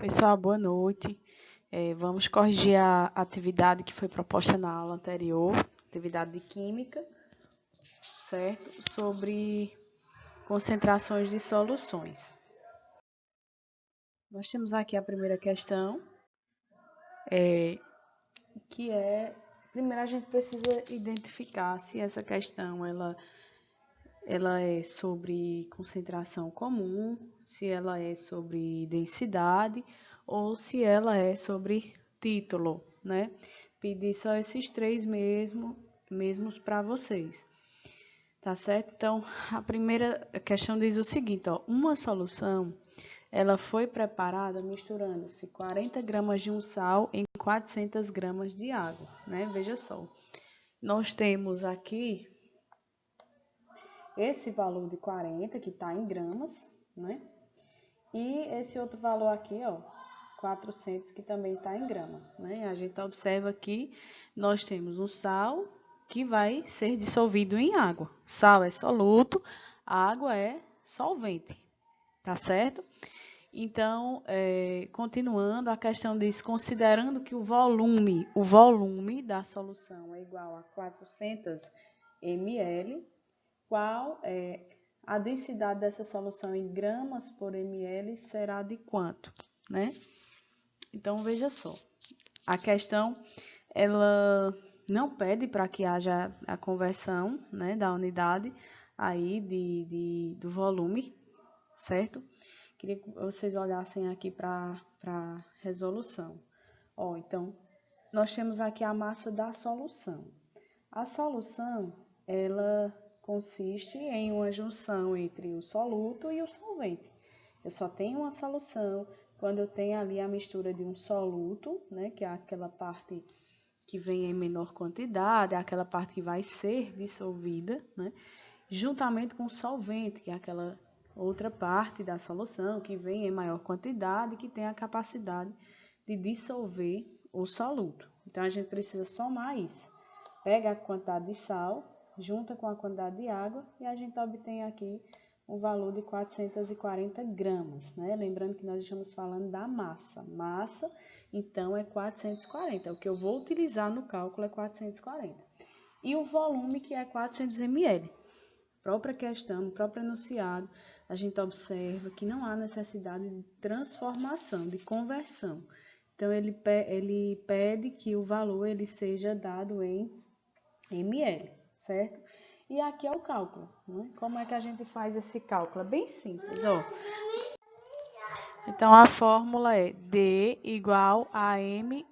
Pessoal, boa noite. Vamos corrigir a atividade que foi proposta na aula anterior, atividade de Química, certo? Sobre concentrações de soluções. Nós temos aqui a primeira questão, que é, primeiro a gente precisa identificar se essa questão ela é sobre concentração comum, se ela é sobre densidade ou se ela é sobre título, né? Pedir só esses três mesmos para vocês, tá certo? Então, a primeira questão diz o seguinte, ó, uma solução, ela foi preparada misturando-se 40 gramas de um sal em 400 gramas de água, né? Veja só, nós temos aqui esse valor de 40, que está em gramas, né? E esse outro valor aqui, ó, 400, que também está em grama, né? A gente observa que nós temos um sal que vai ser dissolvido em água. Sal é soluto, água é solvente, tá certo? Então, continuando, a questão diz, considerando que o volume da solução é igual a 400 ml, qual é a densidade dessa solução em gramas por ml será de quanto, né? Então, veja só, a questão, ela não pede para que haja a conversão, né, da unidade aí do volume, certo? Queria que vocês olhassem aqui para a resolução. Ó, então, nós temos aqui a massa da solução. A solução, ela consiste em uma junção entre o soluto e o solvente. Eu só tenho uma solução quando eu tenho ali a mistura de um soluto, né, que é aquela parte que vem em menor quantidade, é aquela parte que vai ser dissolvida, né, juntamente com o solvente, que é aquela outra parte da solução que vem em maior quantidade, que tem a capacidade de dissolver o soluto. Então, a gente precisa somar isso. Pega a quantidade de sal, junta com a quantidade de água e a gente obtém aqui um valor de 440 gramas, né? Lembrando que nós estamos falando da massa. Massa, então, é 440. O que eu vou utilizar no cálculo é 440. E o volume, que é 400 ml. Própria questão, no próprio enunciado, a gente observa que não há necessidade de transformação, de conversão. Então, ele pede que o valor ele seja dado em ml, certo? E aqui é o cálculo, né? Como é que a gente faz esse cálculo? É bem simples, ó. Então, a fórmula é D igual a M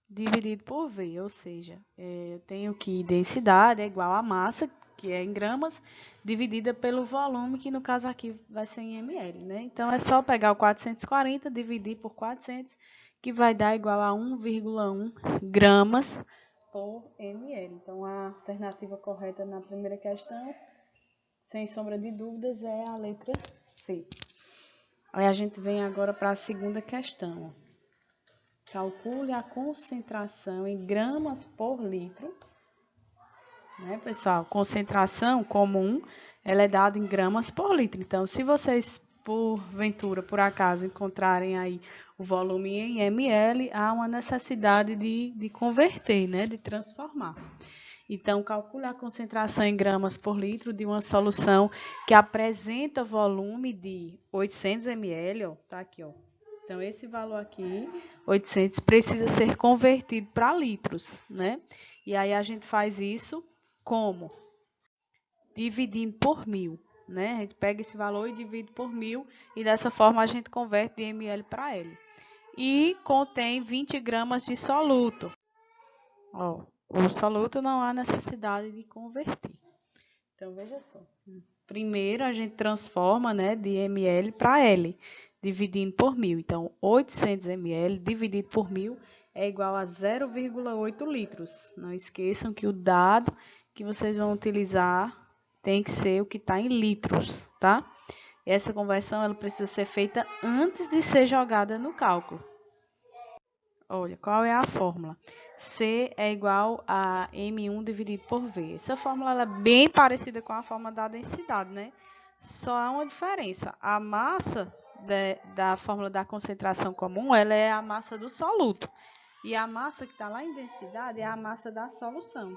dividido por V, ou seja, eu tenho que densidade é igual a massa, que é em gramas, dividida pelo volume, que no caso aqui vai ser em ml, né? Então, é só pegar o 440, dividir por 400, que vai dar igual a 1,1 gramas por ml. Então, a alternativa correta na primeira questão, sem sombra de dúvidas, é a letra C. Aí a gente vem agora para a segunda questão. Calcule a concentração em gramas por litro. Né, pessoal? Concentração comum, ela é dada em gramas por litro. Então, se vocês, porventura, por acaso, encontrarem aí o volume em ml, há uma necessidade de converter, né, de transformar. Então, calcule a concentração em gramas por litro de uma solução que apresenta volume de 800 ml, ó, tá aqui, ó. Então, esse valor aqui, 800, precisa ser convertido para litros, né? E aí a gente faz isso como? Dividindo por 1000, né? A gente pega esse valor e divide por 1000 e dessa forma a gente converte de ml para L. E contém 20 gramas de soluto. Ó, o soluto não há necessidade de converter. Então, veja só. Primeiro, a gente transforma, né, de ml para L, dividindo por 1000. Então, 800 ml dividido por 1000 é igual a 0,8 litros. Não esqueçam que o dado que vocês vão utilizar tem que ser o que está em litros, tá? Essa conversão ela precisa ser feita antes de ser jogada no cálculo. Olha, qual é a fórmula? C é igual a M1 dividido por V. Essa fórmula ela é bem parecida com a fórmula da densidade, né? Só há uma diferença. A massa da fórmula da concentração comum, ela é a massa do soluto. E a massa que está lá em densidade é a massa da solução.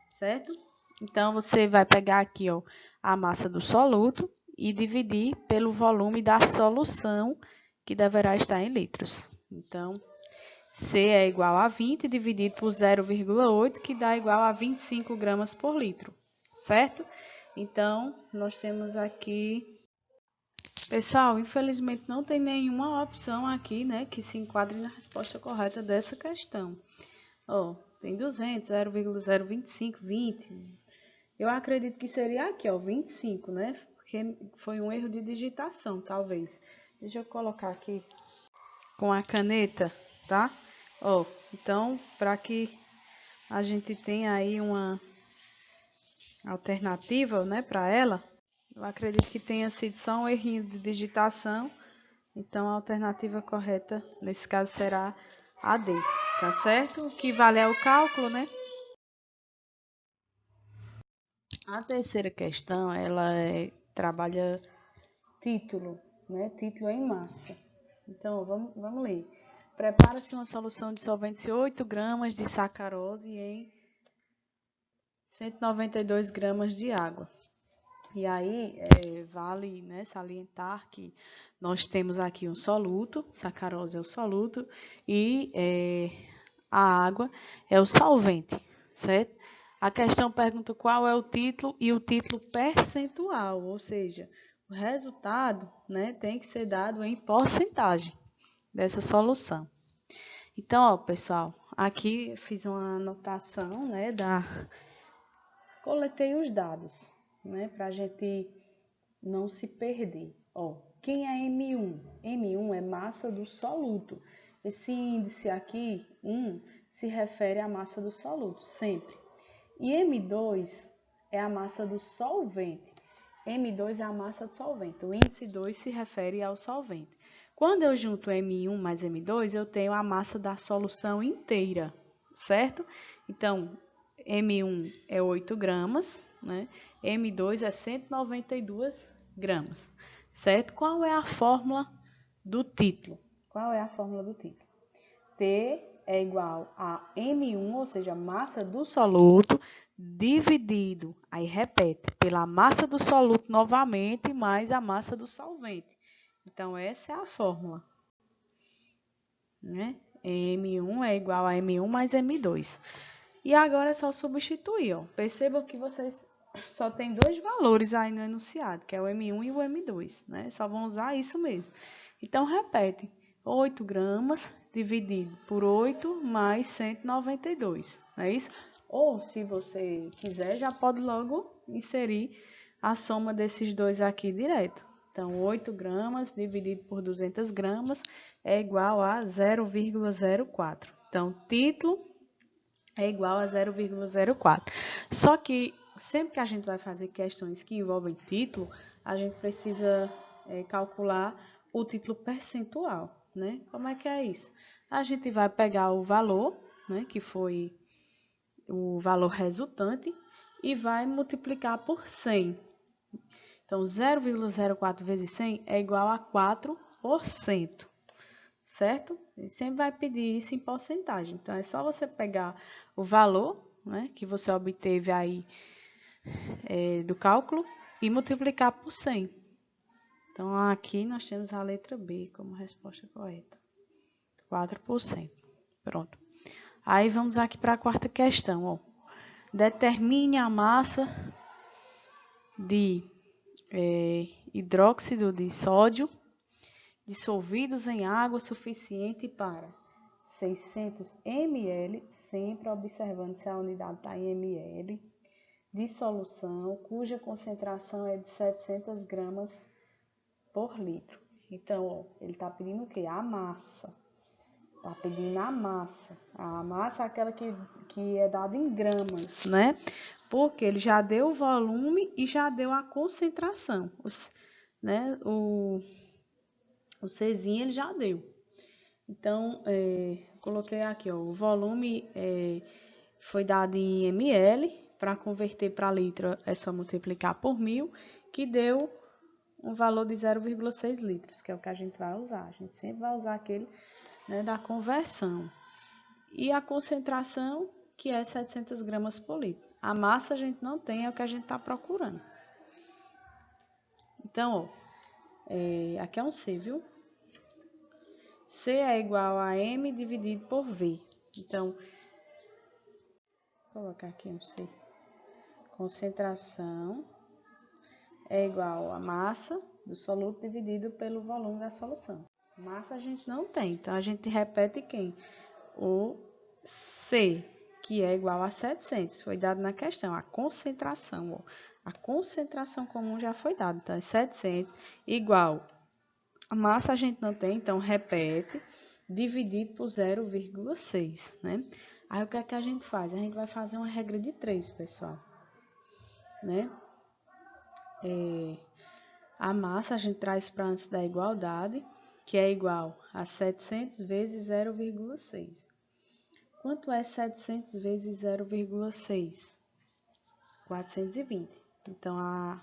Certo? Então, você vai pegar aqui, ó, a massa do soluto e dividir pelo volume da solução, que deverá estar em litros. Então, C é igual a 20 dividido por 0,8, que dá igual a 25 gramas por litro. Certo? Então, nós temos aqui... Pessoal, infelizmente não tem nenhuma opção aqui, né, que se enquadre na resposta correta dessa questão. Ó, tem 200, 0,025, 20. Eu acredito que seria aqui, ó, 25, né? Porque foi um erro de digitação, talvez. Deixa eu colocar aqui com a caneta, tá? Ó, então, para que a gente tenha aí uma alternativa, né, para ela, eu acredito que tenha sido só um errinho de digitação. Então, a alternativa correta, nesse caso, será a D, tá certo? O que vale é o cálculo, né? A terceira questão, ela trabalha título, né? Título em massa. Então, vamos ler. Prepara-se uma solução de solvente 8 gramas de sacarose em 192 gramas de água. E aí, vale, né, salientar que nós temos aqui um soluto, sacarose é o soluto, e a água é o solvente, certo? A questão pergunta qual é o título e o título percentual, ou seja, o resultado, né, tem que ser dado em porcentagem dessa solução. Então, ó, pessoal, aqui fiz uma anotação, né, coletei os dados, né, para a gente não se perder. Ó, quem é M1? M1 é massa do soluto. Esse índice aqui, 1, se refere à massa do soluto, sempre. E M2 é a massa do solvente. M2 é a massa do solvente. O índice 2 se refere ao solvente. Quando eu junto M1 mais M2, eu tenho a massa da solução inteira, certo? Então, M1 é 8 gramas, né? M2 é 192 gramas, certo? Qual é a fórmula do título? Qual é a fórmula do título? T é igual a M1, ou seja, massa do soluto, dividido, aí repete, pela massa do soluto novamente, mais a massa do solvente. Então, essa é a fórmula, né? M1 é igual a M1 mais M2. E agora é só substituir, ó. Percebam que vocês só tem dois valores aí no enunciado, que é o M1 e o M2, né? Só vão usar isso mesmo. Então, repete. 8 gramas dividido por 8 mais 192, não é isso? Ou, se você quiser, já pode logo inserir a soma desses dois aqui direto. Então, 8 gramas dividido por 200 gramas é igual a 0,04. Então, título é igual a 0,04. Só que sempre que a gente vai fazer questões que envolvem título, a gente precisa calcular o título percentual, né? Como é que é isso? A gente vai pegar o valor, né, que foi o valor resultante, e vai multiplicar por 100. Então, 0,04 vezes 100 é igual a 4%. Certo? Ele sempre vai pedir isso em porcentagem. Então, é só você pegar o valor, né, que você obteve aí do cálculo e multiplicar por 100. Então, aqui nós temos a letra B como resposta correta. 4%. Pronto. Aí, vamos aqui para a quarta questão. Ó. Determine a massa de hidróxido de sódio dissolvidos em água suficiente para 600 ml, sempre observando se a unidade está em ml, de solução cuja concentração é de 700 gramas por litro. Então, ó, ele está pedindo o quê? A massa. Está pedindo a massa. A massa é aquela que é dada em gramas, né? Porque ele já deu o volume e já deu a concentração. Né? O Czinho ele já deu. Então, coloquei aqui, ó, o volume foi dado em ml, para converter para litro é só multiplicar por 1000, que deu um valor de 0,6 litros, que é o que a gente vai usar. A gente sempre vai usar aquele, né, da conversão. E a concentração, que é 700 gramas por litro. A massa a gente não tem, é o que a gente está procurando. Então, ó, aqui é um C, viu? C é igual a M dividido por V. Então, vou colocar aqui um C. Concentração é igual a massa do soluto dividido pelo volume da solução. Massa a gente não tem, então a gente repete quem? O C, que é igual a 700, foi dado na questão, a concentração, ó. A concentração comum já foi dada, então é 700 igual, a massa a gente não tem, então repete, dividido por 0,6, né? Aí o que é que a gente faz? A gente vai fazer uma regra de 3, pessoal, né? A massa a gente traz para antes da igualdade, que é igual a 700 vezes 0,6. Quanto é 700 vezes 0,6? 420. Então,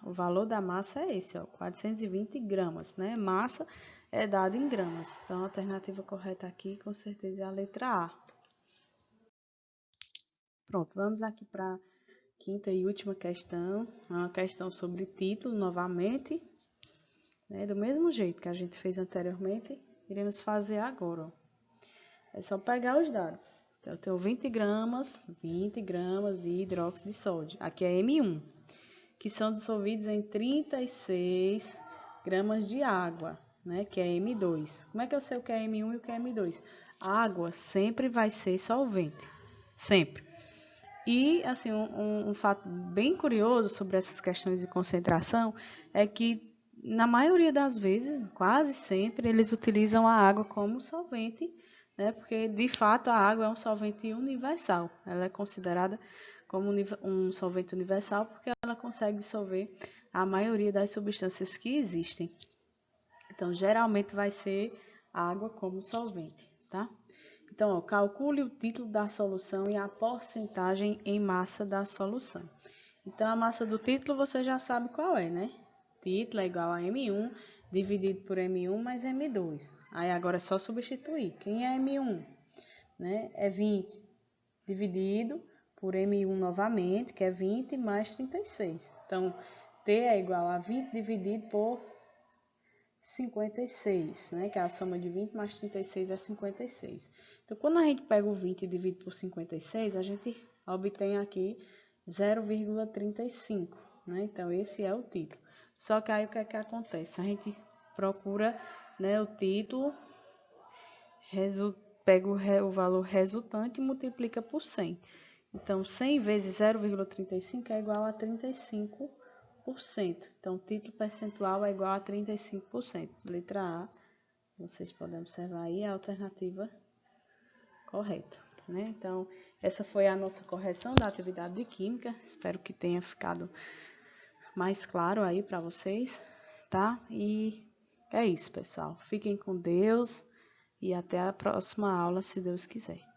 o valor da massa é esse, ó, 420 gramas, né? Massa é dada em gramas. Então, a alternativa correta aqui, com certeza, é a letra A. Pronto, vamos aqui para a quinta e última questão. É uma questão sobre título, novamente. Né? Do mesmo jeito que a gente fez anteriormente, iremos fazer agora, ó. É só pegar os dados. Então, eu tenho 20 gramas de hidróxido de sódio. Aqui é M1, que são dissolvidos em 36 gramas de água, né? Que é M2. Como é que eu sei o que é M1 e o que é M2? A água sempre vai ser solvente, sempre. E, assim, um fato bem curioso sobre essas questões de concentração é que, na maioria das vezes, quase sempre, eles utilizam a água como solvente, né? Porque, de fato, a água é um solvente universal. Ela é considerada como um solvente universal porque ela consegue dissolver a maioria das substâncias que existem. Então, geralmente vai ser água como solvente, tá? Então, ó, calcule o título da solução e a porcentagem em massa da solução. Então, a massa do título você já sabe qual é, né? Título é igual a M1 dividido por M1 mais M2. Aí, agora é só substituir. Quem é M1? Né? É 20 dividido por M1 novamente, que é 20 mais 36. Então, T é igual a 20 dividido por 56, né? Que é a soma de 20 mais 36 é 56. Então, quando a gente pega o 20 e divide por 56, a gente obtém aqui 0,35, né? Então, esse é o título. Só que aí, o que é que acontece? A gente procura, né, o título, pega o valor resultante e multiplica por 100. Então, 100 vezes 0,35 é igual a 35%. Então, o título percentual é igual a 35%. Letra A, vocês podem observar aí a alternativa correta, né? Então, essa foi a nossa correção da atividade de Química. Espero que tenha ficado mais claro aí para vocês, tá? E é isso, pessoal. Fiquem com Deus e até a próxima aula, se Deus quiser.